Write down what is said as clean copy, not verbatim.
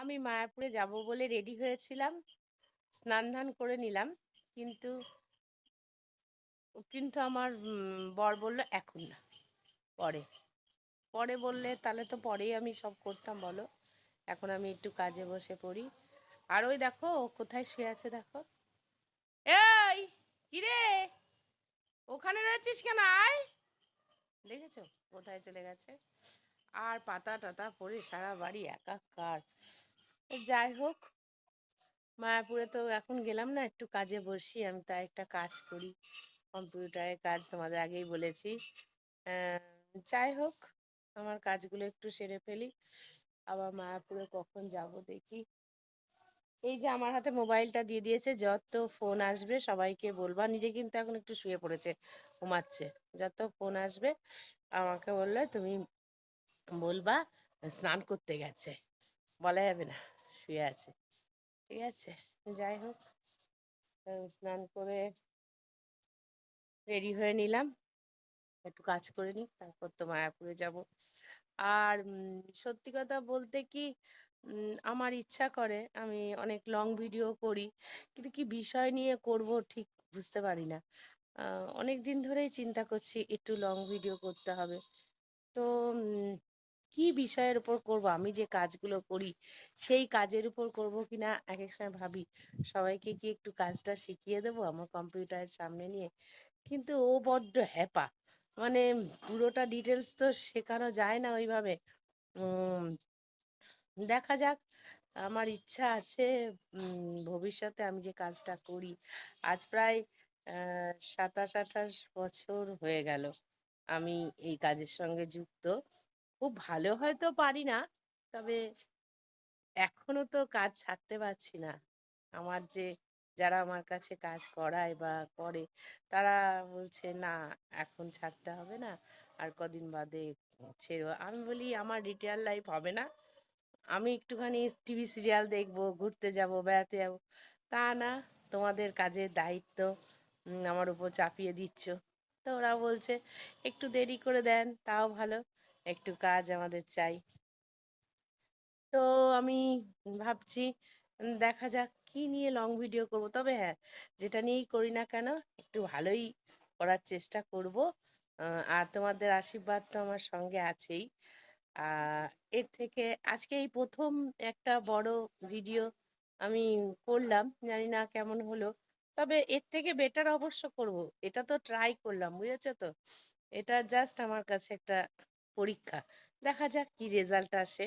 আমি মায়াপুরে যাব বলে রেডি হয়েছিলাম, স্নান ধান করে নিলাম। কিন্তু কিন্তু আমার বর বলল এখন না, পরে। পরে বললে তাহলে তো পরেই আমি সব করতাম বলো। এখন আমি একটু কাজে বসে পড়ি। আর ওই দেখো ও কোথায় শুয়ে আছে দেখো। এই কিরে, ওখানে রয়েছিস কেন? আয়, দেখেছো কোথায় চলে গেছে। আর পাতা টাতা পড়ে সারা বাড়ি একাকার। যাই হোক, মায়াপুরে তো এখন গেলাম না, একটু কাজে বসি। আমি তাই একটা কাজ করি, কম্পিউটারের কাজ, তোমাদের আগেই বলেছি। আহ, যাই হোক, আমার কাজগুলো একটু সেরে ফেলি। আবার মায়াপুরে কখন যাব দেখি। এই যে আমার হাতে মোবাইলটা দিয়ে দিয়েছে, যত ফোন আসবে সবাইকে বলবা। নিজে কিন্তু এখন একটু শুয়ে পড়েছে, ঘুমাচ্ছে। যত ফোন আসবে আমাকে বললে তুমি বলবা স্নান করতে গেছে, বলা যাবে না শুয়ে আছে। ঠিক আছে, যাই হোক, স্নান করে রেডি হয়ে নিলাম। একটু কাজ করে নিই, তারপর তো মায়াপুরে যাব। আর সত্যি কথা বলতে কি, আমার ইচ্ছা করে আমি অনেক লং ভিডিও করি, কিন্তু কি বিষয় নিয়ে করব ঠিক বুঝতে পারি না। অনেক দিন ধরেই চিন্তা করছি একটু লং ভিডিও করতে হবে। তো কি বিষয়ের উপর করব? আমি যে কাজগুলো করি সেই কাজের উপর করব কিনা এক এক সময় ভাবি। সবাইকে কি একটু কাজটা শিখিয়ে দেবো আমার কম্পিউটারের সামনে নিয়ে? কিন্তু ও বড্ড হ্যাপা, মানে পুরোটা ডিটেলস তো শেখানো যায় না ওইভাবে। উম, দেখা যাক। আমার ইচ্ছা আছে ভবিষ্যতে আমি যে কাজটা করি, আজ প্রায় 27-28 বছর হয়ে গেল আমি এই কাজের সঙ্গে যুক্ত। খুব ভালো হয়তো পারি না, তবে এখনো তো কাজ ছাড়তে পারছি না। আমার যে যারা আমার কাছে কাজ করায় বা করে, তারা বলছে না এখন ছাড়তে হবে না, আর কদিন বাদে ছেড়ো। আমি বলি আমার রিটায়ার লাইফ হবে না, আমি একটুখানি টিভি সিরিয়াল দেখবো, ঘুরতে যাব, বেড়াতে যাব। তা না, তোমাদের কাজের দায়িত্ব আমার উপর চাপিয়ে দিচ্ছ। তো ওরা বলছে একটু দেরি করে দেন তাও ভালো, একটু কাজ আমাদের চাই। তো আমি ভাবছি দেখা যাক কি নিয়ে লং ভিডিও করব। তবে হ্যাঁ, যেটা নিয়েই করি না কেন একটু ভালোই করার চেষ্টা করব। আর তোমাদের আশীর্বাদ তো আমার সঙ্গে আছেই। আহ এর থেকে আজকে এই প্রথম একটা বড় ভিডিও আমি করলাম, জানি না কেমন হলো। তবে এর থেকে বেটার অবশ্য করব। এটা তো ট্রাই করলাম, বুঝেছো তো। এটা জাস্ট আমার কাছে একটা পরীক্ষা, দেখা যাক কি রেজাল্ট আসে।